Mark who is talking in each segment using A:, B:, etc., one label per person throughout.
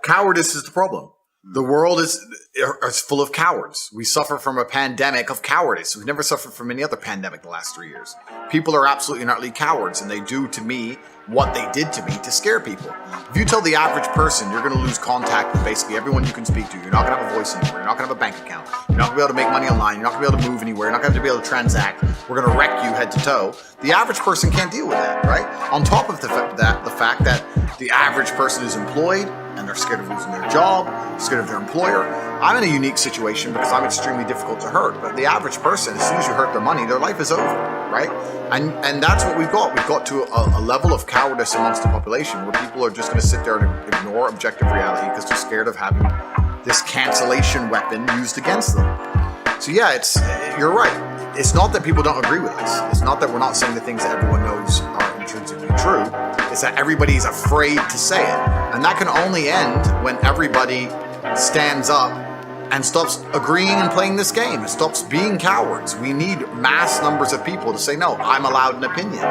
A: Cowardice is the problem. The world is full of cowards. We suffer from a pandemic of cowardice. We've never suffered from any other pandemic the last 3 years. People are absolutely and utterly cowards, and they do to me what they did to me to scare people. If you tell the average person you're going to lose contact with basically everyone you can speak to, you're not going to have a voice anymore, you're not going to have a bank account, you're not going to be able to make money online, you're not going to be able to move anywhere, you're not going to be able to transact, we're going to wreck you head to toe, the average person can't deal with that, right? On top of the fact that the average person is employed, and they're scared of losing their job, scared of their employer. I'm in a unique situation because I'm extremely difficult to hurt. But the average person, as soon as you hurt their money, their life is over, right? And that's what we've got. We've got to a level of cowardice amongst the population where people are just going to sit there and ignore objective reality because they're scared of having this cancellation weapon used against them. So yeah, you're right. It's not that people don't agree with us. It's not that we're not saying the things that everyone knows are intrinsically true. It's that everybody's afraid to say it. And that can only end when everybody stands up and stops agreeing and playing this game. It stops being cowards. We need mass numbers of people to say, no, I'm allowed an opinion.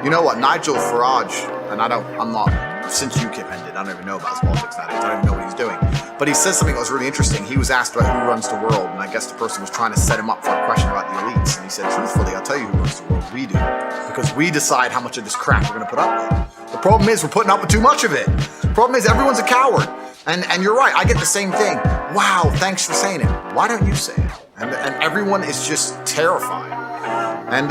A: You know what, Nigel Farage, and I'm not, since UKIP ended, I don't even know about his politics nowadays. I don't even know what he's doing. But he said something that was really interesting. He was asked about who runs the world, and I guess the person was trying to set him up for a question about the elites. And he said, truthfully, I'll tell you who runs the world. We do. Because we decide how much of this crap we're going to put up with. The problem is we're putting up with too much of it. The problem is everyone's a coward. And you're right, I get the same thing. Wow, thanks for saying it. Why don't you say it? And everyone is just terrified. And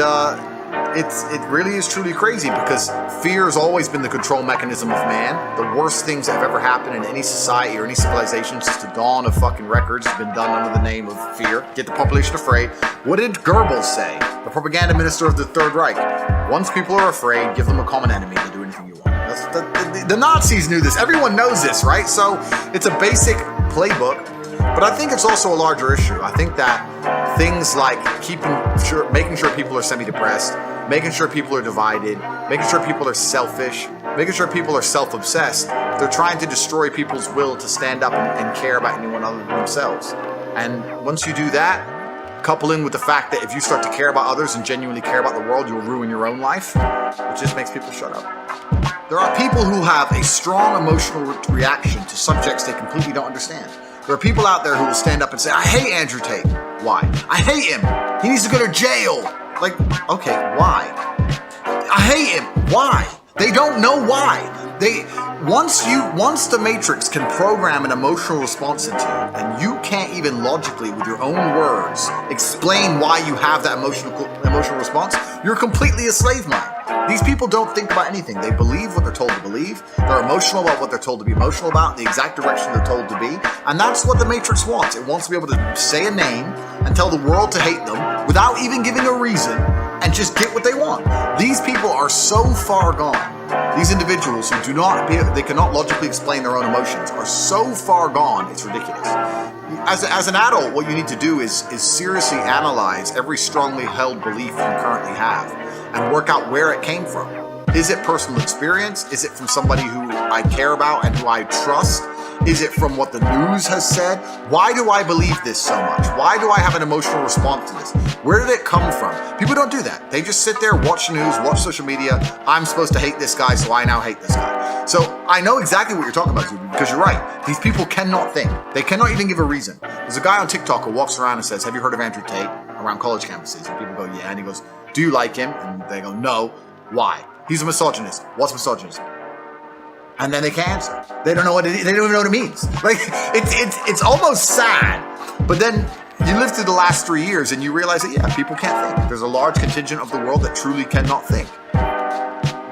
A: it really is truly crazy because fear has always been the control mechanism of man. The worst things that have ever happened in any society or any civilization since the dawn of fucking records has been done under the name of fear. Get the population afraid. What did Goebbels say? The propaganda minister of the Third Reich. Once people are afraid, give them a common enemy. They'll do anything you want. The Nazis knew this. Everyone knows this, right? So it's a basic playbook. But I think it's also a larger issue. I think that things like making sure people are semi-depressed, making sure people are divided, making sure people are selfish, making sure people are self-obsessed, they're trying to destroy people's will to stand up and care about anyone other than themselves. And once you do that, couple in with the fact that if you start to care about others and genuinely care about the world, you'll ruin your own life. It just makes people shut up. There are people who have a strong emotional reaction to subjects they completely don't understand. There are people out there who will stand up and say, I hate Andrew Tate. Why? I hate him. He needs to go to jail. Like, okay, why? I hate him. Why? They don't know why. Once the Matrix can program an emotional response into you, and you can't even logically, with your own words, explain why you have that emotional response, you're completely a slave mind. These people don't think about anything. They believe what they're told to believe. They're emotional about what they're told to be emotional about, the exact direction they're told to be. And that's what the Matrix wants. It wants to be able to say a name and tell the world to hate them without even giving a reason and just get what they want. These people are so far gone. These individuals who they cannot logically explain their own emotions are so far gone, it's ridiculous. As an adult, what you need to do is seriously analyze every strongly held belief you currently have and work out where it came from. Is it personal experience? Is it from somebody who I care about and who I trust? Is it from what the news has said? Why do I believe this so much? Why do I have an emotional response to this? Where did it come from? People don't do that. They just sit there, watch the news, watch social media. I'm supposed to hate this guy, so I now hate this guy. So I know exactly what you're talking about, Zuby, because you're right. These people cannot think. They cannot even give a reason. There's a guy on TikTok who walks around and says, have you heard of Andrew Tate? Around college campuses. And people go, yeah. And he goes, do you like him? And they go, no. Why? He's a misogynist. What's misogynism? And then they can't answer. They don't know what they don't even know what it means. Like it's almost sad. But then you live through the last 3 years and you realize that yeah, people can't think. There's a large contingent of the world that truly cannot think.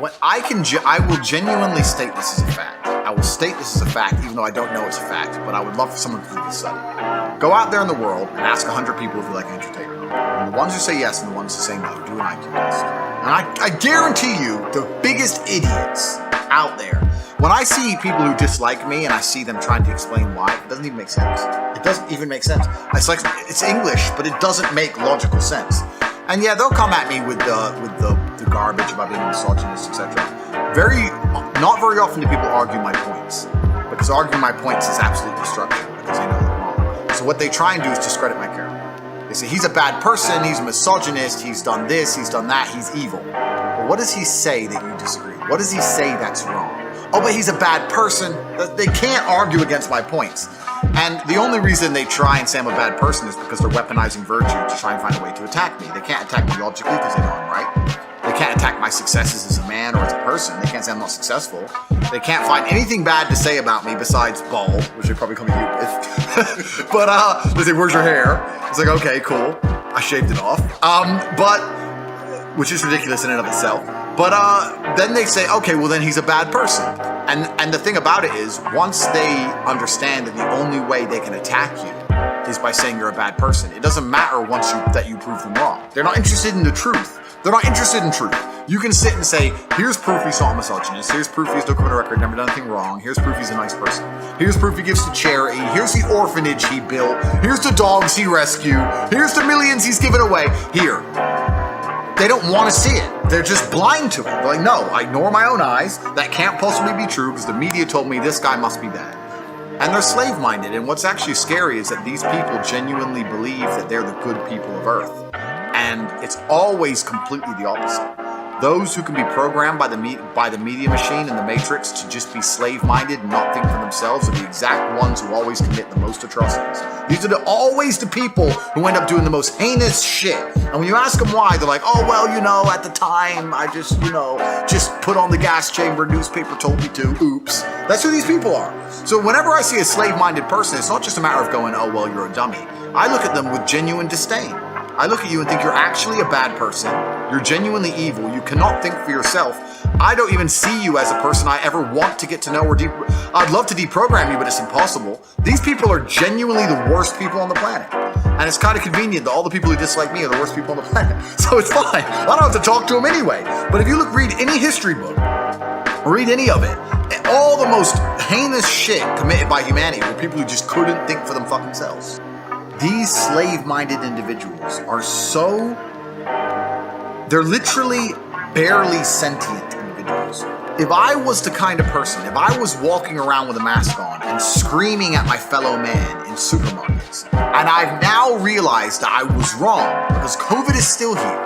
A: What I will genuinely state this as a fact. I will state this as a fact, even though I don't know it's a fact. But I would love for someone to do this study. Go out there in the world and ask 100 people if you like Andrew Tate or not. And the ones who say yes and the ones who say no, do an IQ test. And I guarantee you, the biggest idiots out there. When I see people who dislike me and I see them trying to explain why, it doesn't even make sense. It doesn't even make sense. It's English, but it doesn't make logical sense. And yeah, they'll come at me with the garbage about being a misogynist, etc. Not very often do people argue my points, because arguing my points is absolute destruction because they know they're wrong. So what they try and do is discredit my character. They say he's a bad person, he's a misogynist, he's done this, he's done that, he's evil. But what does he say that you disagree? What does he say that's wrong? oh, but he's a bad person. They can't argue against my points. And the only reason they try and say I'm a bad person is because they're weaponizing virtue to try and find a way to attack me. They can't attack me logically because they know I'm right. They can't attack my successes as a man or as a person. They can't say I'm not successful. They can't find anything bad to say about me besides bald, which they probably come at you with. But they say, where's your hair? It's like, okay, cool. I shaved it off. Which is ridiculous in and of itself. But then they say, okay, well then he's a bad person. And the thing about it is, once they understand that the only way they can attack you is by saying you're a bad person, it doesn't matter once that you prove them wrong. They're not interested in the truth. They're not interested in truth. You can sit and say, here's proof he's not a misogynist. Here's proof he's no criminal record, never done anything wrong. Here's proof he's a nice person. Here's proof he gives to charity. Here's the orphanage he built. Here's the dogs he rescued. Here's the millions he's given away. Here. They don't want to see it. They're just blind to it. They're like, no, I ignore my own eyes. That can't possibly be true because the media told me this guy must be bad. And they're slave-minded. And what's actually scary is that these people genuinely believe that they're the good people of Earth. And it's always completely the opposite. Those who can be programmed by the media machine and the matrix to just be slave-minded and not think for themselves are the exact ones who always commit the most atrocities. These are always the people who end up doing the most heinous shit. And when you ask them why, they're like, oh, well, at the time, I just put on the gas chamber, newspaper told me to, oops. That's who these people are. So whenever I see a slave-minded person, it's not just a matter of going, oh, well, you're a dummy. I look at them with genuine disdain. I look at you and think you're actually a bad person. You're genuinely evil. You cannot think for yourself. I don't even see you as a person I ever want to get to know or I'd love to deprogram you, but it's impossible. These people are genuinely the worst people on the planet. And it's kind of convenient that all the people who dislike me are the worst people on the planet. So it's fine. I don't have to talk to them anyway. But if you read any history book, read any of it, all the most heinous shit committed by humanity were people who just couldn't think for them fucking selves. These slave-minded individuals are they're literally barely sentient individuals. If I was the kind of person, if I was walking around with a mask on and screaming at my fellow man in supermarkets, and I've now realized that I was wrong because COVID is still here,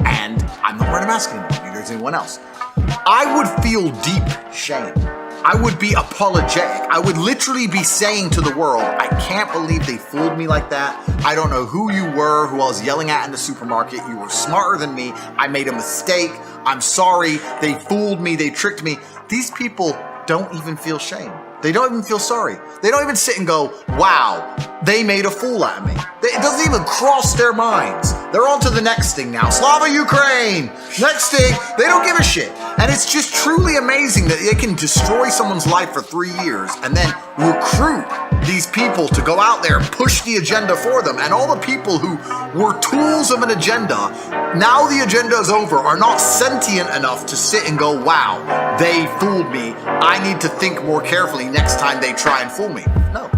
A: and I'm not wearing a mask anymore, neither is anyone else, I would feel deep shame. I would be apologetic. I would literally be saying to the world, I can't believe they fooled me like that. I don't know who you were, who I was yelling at in the supermarket. You were smarter than me. I made a mistake. I'm sorry. They fooled me. They tricked me. These people don't even feel shame. They don't even feel sorry. They don't even sit and go, wow, they made a fool out of me. It doesn't even cross their minds. They're on to the next thing now. Slava Ukraine! Next thing, they don't give a shit. And it's just truly amazing that they can destroy someone's life for 3 years and then recruit these people to go out there and push the agenda for them. And all the people who were tools of an agenda, now the agenda is over, are not sentient enough to sit and go, wow, they fooled me. I need to think more carefully next time they try and fool me. No.